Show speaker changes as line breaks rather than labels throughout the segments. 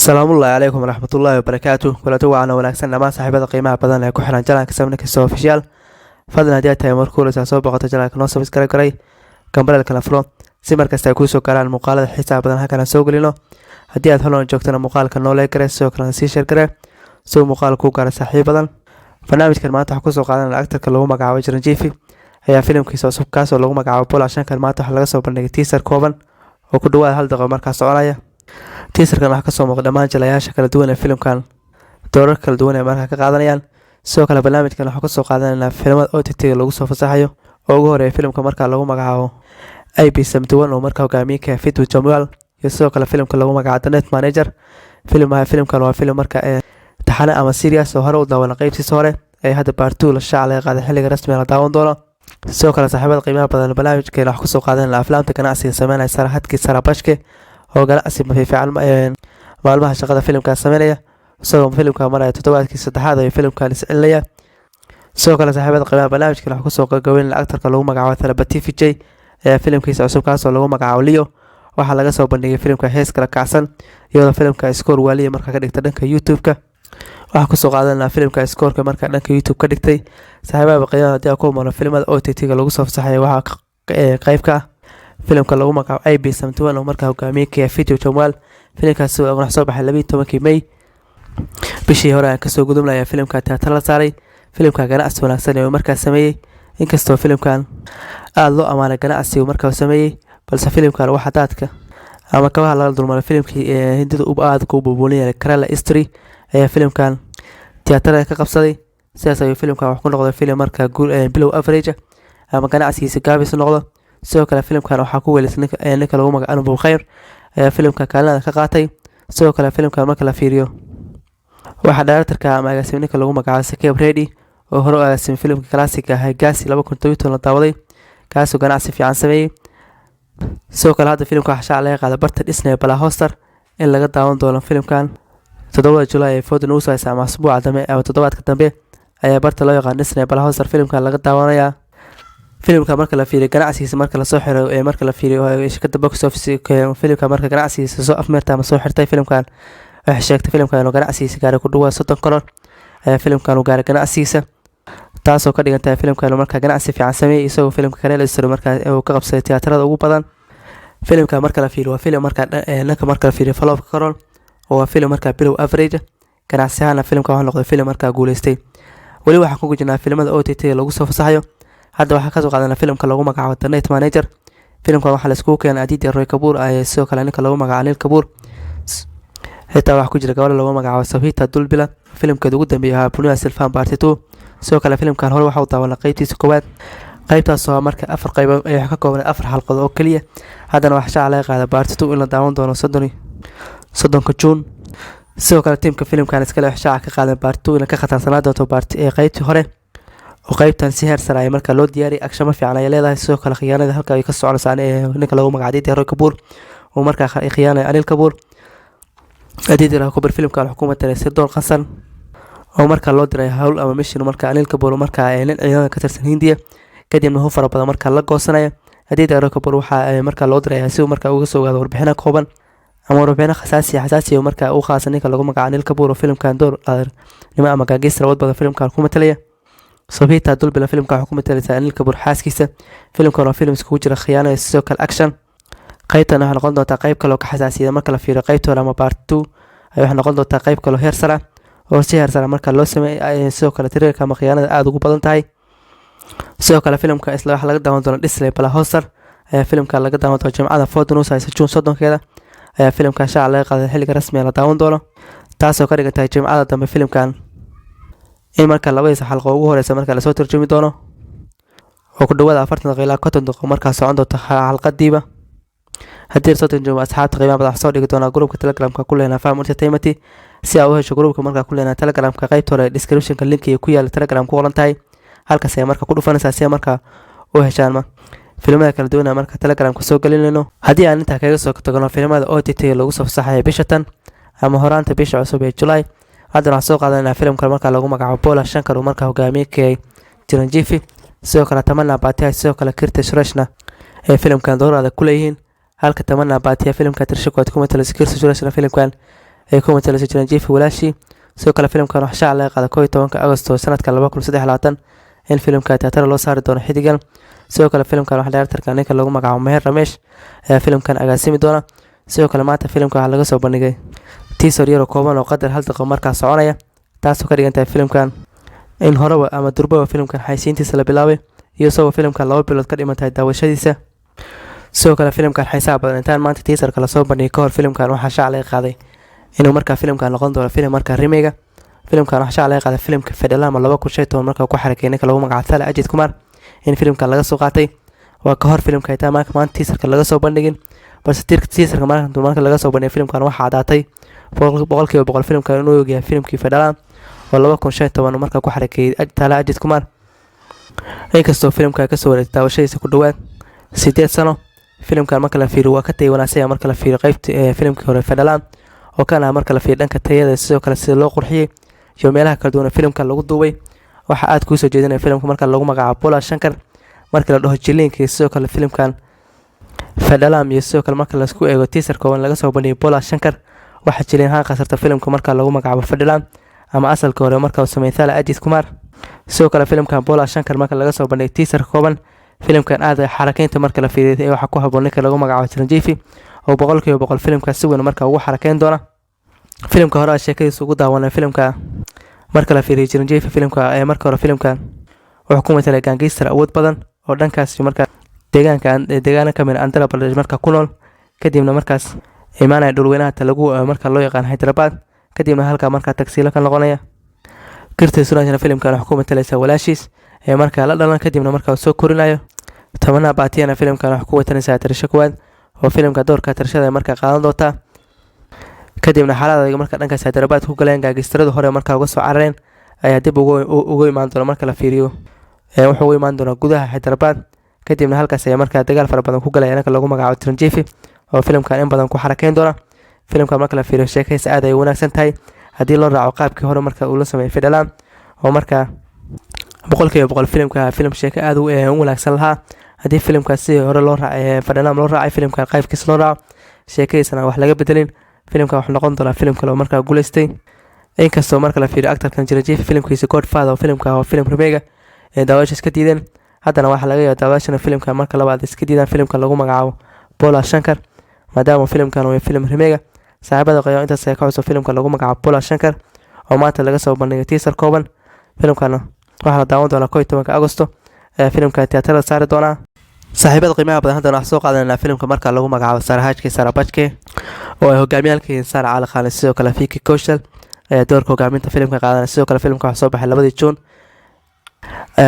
Salaamu calaykum waraxmatullaahi wabarakaatuh. Kulanti wacan oo wanaagsan dhammaan saaxiibada qiimaha badan ee ku xiran jalanka Sabnakista Official. Fadlan haddii aad tahay markuu hore soo boqoto jalanka noo subscribe garay gambalelka la furo si markasta ay kuu soo gaaraan muuqaalada xiisaha badan halkan aan soo gelino. Haddii aad holoon joogtana muuqaalka noo like garay sidoo kale sii share garay si uu muuqaalku kuu gaaro saaxiib badan. Barnaamijkan maanta waxaa ku soo qaadanaya actor-ka lagu magacaabo Chiranjeevi ayaa filimkiisa cusub kaas oo lagu magacaabo Bola Shankar maanta waxaa laga soo bandhigay teaser kooban oo ku dhawaad hal daqiiqo markaas soconaya. teaserkan waxaa kasoo muuqda dhammaan jilayaasha kala duwan ee filimkan doorar kala duwan ee markaa ka qaadanayaan. sidoo kale barnaamijkan waxaa kasoo qaadanayna filimada OTT lagu soo fasaxayo oo ugu horeeya filimka markaa lagu magacaabo IP71 oo markaa hogaamiye ka Fitu Jamuel iyo sidoo kale filimka lagu magacaabo The Net Manager. filimkan waa filim markaa taxane ama series oo hore u daawana qaybtiisa hore ee hadda part 2 la shaaca laga qaaday xilliga rasmiga la daawan doono. sidoo kale saaxiibada qiimaha badan barnaamijkan waxaa kasoo qaadanayna aflaamta ganacsiga sameynaya Sara Bashke oo ganacsi fiican maalmaha shaqada filimka sameynaya isagoo filimka maraya toddobaadkii saddexaad ee filimkan iscilinaya. sidoo kale saaxiibada qiimaha barnaamijkan waxaa kusoo gabagabeynaya actor-ka lagu magacaabo Thalaba Vijay ee filimkiisa cusub kaas oo lagu magacaabo Leo. waxaa laga soo bandhigay filimka hees kala kacsan iyadoo filimka score waliya markaa ka dhigta dhanka YouTube-ka. waxaa kusoo qaadanayna filimka score-ka markaa dhanka YouTube ka dhigtay. saaxiibada qiimaha haddii aan ku imaano filimada OTT-ga lagu soo fasaxay waxaa qayb ka ah filimka lagu magacaabo IP71 oo markaa hogaamiye ka Fitu Jamuel. filimkaas oo soo baxay 12 May bishii hore aan kasoo gudubnay filimka teatar la saaray. filimka ganacsi wanaagsan ee markaa sameeyay inkastoo filimkan aad loo amaanay ganacsiga markaa sameeyay balse filimkan waxa dadka ama kabaha laga dulmaray filimkii hindida uu aad ku buubulinayay Kerala History ayaa filimkan teatar ka qabsaday. sidaas ayuu filimkan wax ku noqday filim markaa below average ama ganacsigiisa gaabis noqdo. sidoo kale filimkan waxaa ku weelisay ninka lagu magacaabo Abu Khayr ayaa filimka kaalada ka qaatay. sidoo kale filimkan marka la fiiriyo waxaa director-ka ama ninka lagu magacaabo Sakib Reddy oo hore u agaasimay filimka classic-ka ah Gaasi 2012 la daawaday kaas oo ganacsi fiican sameeyay. sidoo kale hadda filimka waxaa laga qaaday barta Disney Plus Hotstar in laga daawan doono filimkan 7 July ee Ford News ama usbuuca dambe ama toddobaadka dambe ayaa barta loo yaqaan Disney Plus Hotstar filimkan laga daawanaya. filimka marka la fiiriyo ganacsigiisa marka la soo xiro marka la fiiriyo shirkadda box office filimka marka ganacsigiisa soo afmeerta ama soo xirtay filimkan waxay sheegtay filimkan inuu ganacsigiisa gaaray ku dhawaad 30 karoor filimkan uu gaaray ganacsigiisa taasoo ka dhigan tahay filimkan marka ganacsi fiican sameeyay isagoo filimka Kerala History marka uu ka qabsaday teatarada ugu badan. filimka marka la fiiriyo waa filim marka marka la fiiriyo faloof karoor oo waa filim marka below average ganacsi ahaan filimka waxa noqday filim marka guuleystay. wali waxaan ku gujinaa filimada OTT lagu soo fasaxayo. hadda waxaa ka soo qaadanaa filimka lagu magacaabo The Net Manager. filimkan waxaa la isku keenay Aditya Roy Kapoor ay sidoo kale ninka lagu magacaabo Anil Kapoor xitaa waxaa ku jira gabadha lagu magacaabo Safita Dulbila. filimkeeda ugu dambeeyay waa Punya Selvan Part 2. sidoo kale filimkan hore waxaa u daawanay qaybtiisa koowaad qaybtaas oo marka 4 qaybood ay ka kooban 4 xalqad oo kaliya. haddana waxaa laga qaaday Part 2 in la daawan doono 30 June. sidoo kale tiimka filimkan iska leh shaaca ka qaaday Part 2 in ka khatarsanaa doonto qaybtii hore oo qaybtan si heer sare ay marka loo diyaariyay action fiican ay leedahay. sidoo kale khiyaanada halka ay ka soconaysaa ninka lagu magacaabo Aditya Roy Kapoor oo marka khiyaanay Anil Kapoor. Aditya Roy Kapoor filimkan xukuumadda ay sirdoon qasan oo marka loo diray hawl ama mission marka Anil Kapoor marka ay nin ciidan ka tirsan Hindiya kadibna uu fara badan marka la goosanaya. Aditya Roy Kapoor waxa ay marka loo diray si marka uga soo gaado warbixino kooban ama warbixino xasaasi marka uu khaasan ninka lagu magacaabo Anil Kapoor oo filimkan door nima ama gaagistra wad badan filimkan ku matalaya. Safita Dulbila filimka waxa ku matalaysaa Anil Kapoor xaaskiisa. filimkan waa filim isku jira khiyaano iyo sidoo kale action. qaybtan waxay noqon doontaa qayb kale oo ka xasaasiya marka la fiiriyo qaybta hore ama Part 2 waxay noqon doontaa qayb kale oo heer sare oo si heer sare marka loo sameeyay sidoo kale tirarka ama khiyaanada aad ugu badan tahay. sidoo kale filimka isla waxa laga daawan doono Disney Plus Hotstar filimka laga daawan doono Jimcada Ford News June 30 filimka shaaca laga qaaday xilliga rasmiga la daawan doono taasoo ka dhigan tahay Jimcada dambe filimkan in marka labadiisa xalqo ugu horeysa marka la soo tarjumi doono oo ku dhawaad 40 daqiiqo ilaa 50 daqiiqo marka socon doonto xalqadiiba. haddii soo tarjumo asxaabta qiimaha badan soo dhigi doona groupka Telegram-ka ku leena Faham Entertainment si aad u hesho groupka marka ku leena Telegram-ka qaybta hore description-ka link ku yaala Telegram ku qoran tahay halkaas ay marka ku dhufanaysaa si marka u heshaan filimada kala duwan marka Telegram-ka soo galinayno. haddii aan inta kaga soo tagno filimada OTT lagu soo fasaxay bisha tan ama horaanta bisha cusub ee July haddana waxaan soo qaadanaa filimka marka lagu magacaabo Bola Shankar oo marka hogaamiye ka Chiranjeevi. sidoo kale Tamanna Bhatia sidoo kale Kirti Suresh ee filimkan door adag ku leeyihiin halka Tamanna Bhatia filimka tirshaqood ku matalaysa Kirti Suresh filimkan ay ku matalayso Chiranjeevi walaashii. sidoo kale filimkan waxaa shaaca laga qaaday 11 Agosto sanadka 2023 in filimka tiyaatar loo saari doono xidigan. sidoo kale filimkan waxaa directorka ninka lagu magacaabo Meher Ramesh ayaa filimkan agaasimi doona. sidoo kale maanta filimka waxaa laga soo bandhigay teaser yar oo kooban oo qadar 1 daqiiqo markaa soconaya, taasoo ka dhigan tahay filimkan in horeba ama durbaba filimkan xaysiintiisa la bilaabay iyo sabab filimkan 2 bilood ka dhiman tahay daawashadiisa. sidoo kale filimkan xiisaha badan intaan maanta teaserka la soo bandhigay kahor filimkan waxaa shaaca laga qaaday inuu markaa filimkan noqon doono filim markaa remake. filimkan waxaa shaaca laga qaaday filimka Fedalama 2015 markaa ku xarakay ninka lagu magacaabo Thala Ajit Kumar in filimkan laga soo qaatay. waa ka hor filimka intaan maanta teaserka laga soo bandhigin, balse teaserka marka laga soo bandhigay filimkan waxaa cadaatay boqolkiiba boqol filimkan inuu yahay filimkii Fedalama oo 2015 markaa ku xarakay Thala Ajit Kumar. inkastoo filimka ka soo wareegtay daawashadiisa ku dhawaad 8 sano, filimkan marka la fiiriyo waa ka tay wanaagsan marka la fiiriyo qaybta filimkii hore Fedalama oo kana marka la fiiriyo dhanka tayada sidoo kale sida loo qurxiyay iyo meelaha kala duwan filimkan lagu duubay. waxa aad ku soo jeedinaya filimka marka lagu magacaabo Bola Shankar marka la dhaho Jilinka. sidoo kale filimkan Fedalama iyo sidoo kale marka la isku eego teaser kooban laga soo bandhigay Bola Shankar waxa Jilin haan qasarta filimka marka lagu magacaabo Fedalama ama asalka hore marka uu sameeyay Thala Ajit Kumar. sidoo kale filimkan Bola Shankar marka laga soo bandhigay teaser kooban filimkan aad ay xarakeynta marka la fiiriyo waxa ku haboon ninka lagu magacaabo Chiranjeevi oo boqolkiiba boqol filimka si weyn marka ugu xarakeyn doona. filimka hore sheekadiisa ugu daawanay filimka marka la fiiriyo Chiranjeevi filimka marka hore filimkan wuxuu ku matalay gangster awood badan oo dhankaas marka deegaanka kamid Andhra Pradesh marka ku nool, kadibna markaas imaanaya dhulweynaha Telugu marka loo yaqaan Hyderabad, kadibna halka marka tagsiilo ka noqonaya. Kirti Sunaanjana filimkan wuxuu ku matalaysaa walaashiis marka la dhalan kadibna marka soo korinayo. Tamana Baatiyana filimkan wuxuu ku watanaysaa Tarisha Kuwaad oo filimka doorka Tarishada marka qaadan doonta. kadibna xaaladda marka dhankaas Hyderabad ku galeen gaagistarada hore marka uga soo carareen ayaa dib ugu imaan doona marka la fiiriyo wuxuu u imaan doona gudaha Hyderabad. kadibna halkaas ayaa marka dagaal fara badan ku galay ninka lagu magacaabo Chiranjeevi oo filimkan in badan ku xarakeyn doona. filimkan marka la fiiriyo sheekaysa aad ay wanaagsan tahay haddii loo raaco qaabkii hore marka uu la sameeyay Fedalama oo marka boqolkiiba boqol filimka film sheeko aad u wanaagsan lahaa. haddii filimkaas si hore loo raacay Fedalama loo raacay filimkan qaybkiisa loo raaco sheekadiisana wax laga bedelin, filimka wuxuu noqon doonaa filim kale oo marka guuleystay. inkastoo marka la fiiriyo actorkan Chiranjeevi filimkiisa Godfather oo filimka waa filim remake daawashadiisa iska diideen, haddana waxaa laga yaabaa daawashana filimka marka labaad iska diidaan filimka lagu magacaabo Bola Shankar maadaama filimkan uu filim remake. saaxiibada qayo intaas ay ka cusub filimka lagu magacaabo Bola Shankar oo maanta laga soo bandhigay teaser kooban. filimkan waxaa la daawan doonaa 11 Agosto filimka tiyaatarada saari doona. saaxiibada qiimaha badan haddana waxaan soo qaadanaa filimka marka lagu magacaabo Sarahajke Sarabajke oo ay hogaamiyaalka Sara Cali Khan sidoo kale Vicky Kaushal ayaa doorka hogaaminta filimka qaadanaya. sidoo kale filimka waxaa soo baxay 2 June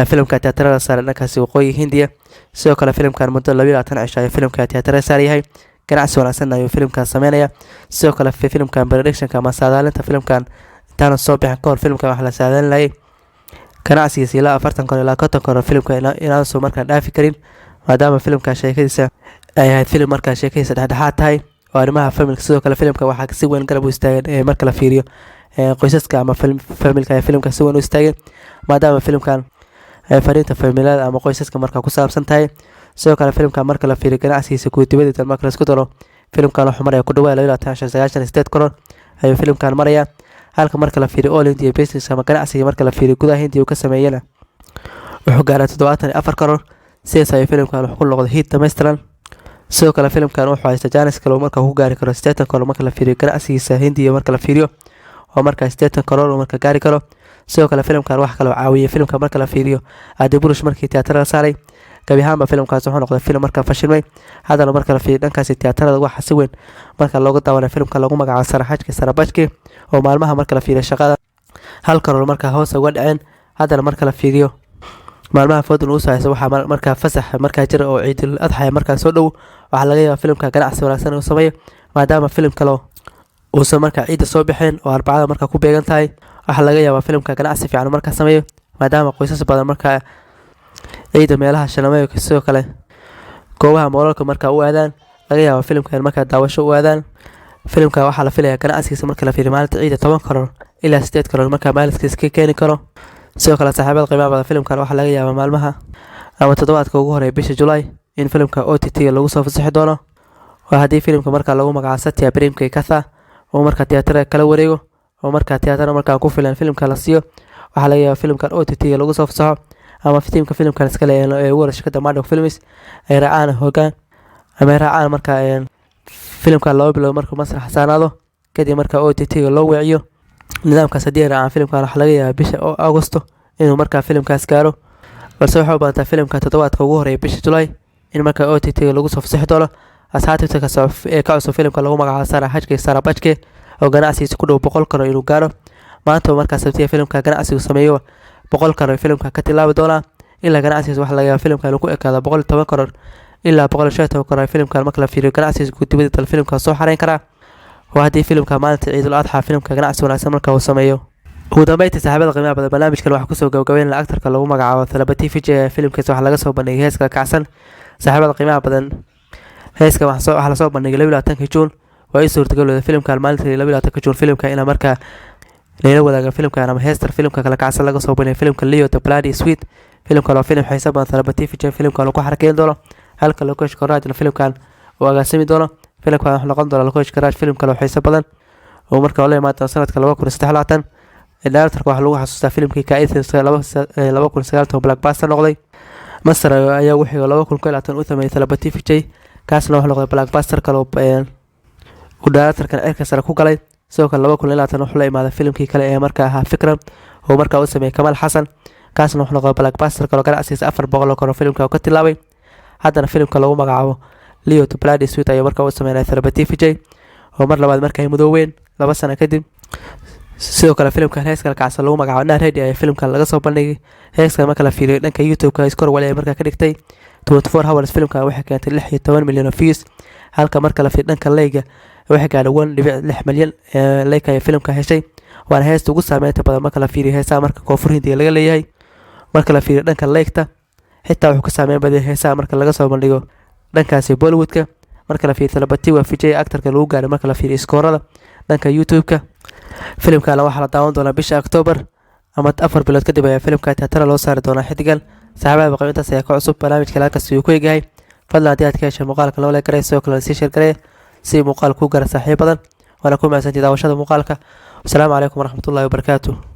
filimka tiyaatarada saari dhankaasi waqooyi Hindiya. sidoo kale filimkan muddo 22 cisho ayuu filimka tiyaatarada saari yahay, ganacsi wanaagsan ayuu filimkan sameynaya. sidoo kale filimkan predictionka ama saadaalinta filimkan intaan soo bixin kahor filimkan waxa la saadaalinayay ganacsigiisa ilaa 40 ilaa 50 filimka inaan soo markaa dhaafi karin maadaama filimka sheekadiisa ay ahayd filim markaa sheekadiisa dhexdhexaad tahay oo arrimaha familka. sidoo kale filimka waxaa si weyn garab u istaagay marka la fiiriyo qoysaska ama familka filimka si weyn u istaagay maadaama filimkan fariinta familada ama qoysaska marka ku saabsan tahay. sidoo kale filimkan marka la fiiriyo ganacsigiisa ku dibadda marka la isku daro filimkan wuxuu maraya ku dhawaad 298 karoor ayuu filimkan maraya, halka marka la fiiriyo All India Business ama ganacsiga marka la fiiriyo gudaha Hindiya uu ka sameeyana wuxuu gaaray 74 karoor. sidaas ayuu filimkan wuxuu ku noqday hit dhameystiran. sidoo kale filimkan wuxuu haystaa jaanis kale marka uu gaari karo 80 karoor marka la fiiriyo ganacsigiisa Hindiya marka la fiiriyo oo marka 80 karoor marka gaari karo. sidoo kale filimkan wax kale oo caawiyay filimka marka la fiiriyo Adi Purush markii tiyaatarada saaray gabi ahaanba filimkaas wuxuu noqday filim marka fashilmay. haddana marka la fiiriyo dhankaas tiyaatarada waxa si weyn marka looga daawanay filimka lagu magacaabo Sarahajke Sarabajke oo maalmaha marka la fiiriyo shaqada 1 karoor marka hoos uga dhaceen. haddana marka la fiiriyo maalmaha fadlan uu saayay waxa marka fasax marka jir oo Ciidul Adha marka soo dhow waxa laga yaabaa filimka ganacsi wanaagsan uu sameeyo maadaama filim kale uu soo marka ciida soo bixeen oo Arbacada marka ku beegan tahay. waxa laga yaabaa filimka ganacsi fiican marka sameeyo maadaama qoysas badan marka ciida meelaha shanameeyo sidoo kale goobaha moolka marka u aadaan laga yaabaa filimkan marka daawasho u aadaan. filimka waxa la filayaa ganacsigiisa marka la fiiriyo maalinta ciida 10 karoor ilaa 8 karoor marka maalinkiisa ka keeni karo. sidoo kale saaxiibada qiimaha badan filimkan waxa laga yaabaa maalmaha ama toddobaadka ugu horeeya bisha July in filimka OTT lagu soo fasaxi doono. waa haddii filimka marka lagu magacaabo Satya Prem K Katha oo markaa tiyaatarada kala wareego oo markaa tiyaatarada markaa ku filan filimka la siiyo waxaa laga yaabaa filimkan OTT lagu soo fasaxo ama filimkan iska leeyahay ugu shirkadda Maddox Films ay raacaan hoggaan ama ay raacaan markaa filimkan loo bilow markuu masrax saanaado kadib markaa OTT loo weeciyo nidaamkaas haddii ay raacaan filimkan waxaa laga yaabaa bisha Agosto inuu markaa filimkaas gaaro balse waxay u baahantaa filimka toddobaadka ugu horeeya bisha July in markaa OTT lagu soo fasaxi doono asxaabta ka cusub filimka lagu magacaabo Sara Bajke oo ganacsigiisa ku dhow 100 karo inuu gaaro maanta markaa sabtiya filimka ganacsigu sameeyo 100 karo filimka ka tilaabi doona ilaa ganacsigiisa waxa laga yaabaa filimka inuu ku ekaado 110 karo ilaa 115 karo filimka marka la fiiriyo ganacsigiisa dibadda filimka soo xareyn kara oo haddii filimka maalinta Ciidul Adha filimka ganacsi wanaagsan marka uu sameeyo ugu dambeyntii saaxiibada qiimaha badan barnaamijkan waxa ku soo gabagabeynaa actorka lagu magacaabo Thalaba Vijay filimkiisa waxa laga soo bandhigay heeska kacsan saaxiibada qiimaha badan heeska waxa la soo bandhigay 22 Juun waa ay suurtagal filimka maalinta 22 Juun filimka ina markaa leela wadaaga filimka ama heester filimka kala kacsan laga soo bandhigay filimka Leo the Bloody Sweet filimka loo filim xiiso badan Thalaba Vijay filimka lagu xarkeyn doono halka Lokesh Karaaj filimkan oo agaasimi doono filimka waxa noqon doona Lokesh Karaaj filimka loo xiiso badan oo markaa la yimaado sanadka 2023 directorka waxa lagu xasuustaa filimkii ka Ethiopia 2019 blockbuster noqday Masar ayaa wixii 2020 u sameeyay Thalaba Vijay kaasna waxa noqday blockbuster kale oo directorkan erka sare ku galay sidoo kale 2020 wuxuu la imaaday filimkii kale ee markaa ahaa Fikram oo markaa u sameeyay Kamal Xasan kaasna wuxuu noqday blockbuster kale ganacsigiisa 400 karo filimka ka tilaabay haddana filimka lagu magacaabo Leo the Bloody Sweet ayaa markaa u sameeyay Thalaba Vijay oo mar labaad markay mudooween 2 sano kadib sidoo kale filimka heeska kacsan lagu magacaabo Naredi ayaa filimkan laga soo bandhigay heeska marka la fiiriyo dhanka YouTube-ka score wali ay markaa ka dhigtay 24 hours filimka waxay keentay 16 milyan views halka marka la fiiriyo dhanka layga waxay gaadhay 1.6 milyan like ay filimka heshay waana heesta ugu saameynta badan marka la fiiriyo heesaha marka Koonfur Hindiga laga leeyahay marka la fiiriyo dhanka like-ta xitaa wuxuu ka saameyn badan heesaha marka laga soo bandhigo dhankaasi Bollywood-ka marka la fiiriyo Thalaba Vijay actorka lagu gaaray marka la fiiriyo scoorada dhanka YouTube-ka filimka waxa la daawan doonaa bisha October ama 4 bilood kadib ayaa filimka tiyaatarada loo saari doonaa xidigan saaxiibada qiimayntaas ayaa ka cusub barnaamijka halkaas uu ku eegay fadlan haddii aad ka heshay muuqaalka loo like soo kale sii share garee si muuqaalku gaar saaxiibadan wala ku maasantii daawashada muuqaalka. Assalaamu calaykum waraxmatullaahi wabarakaatuh.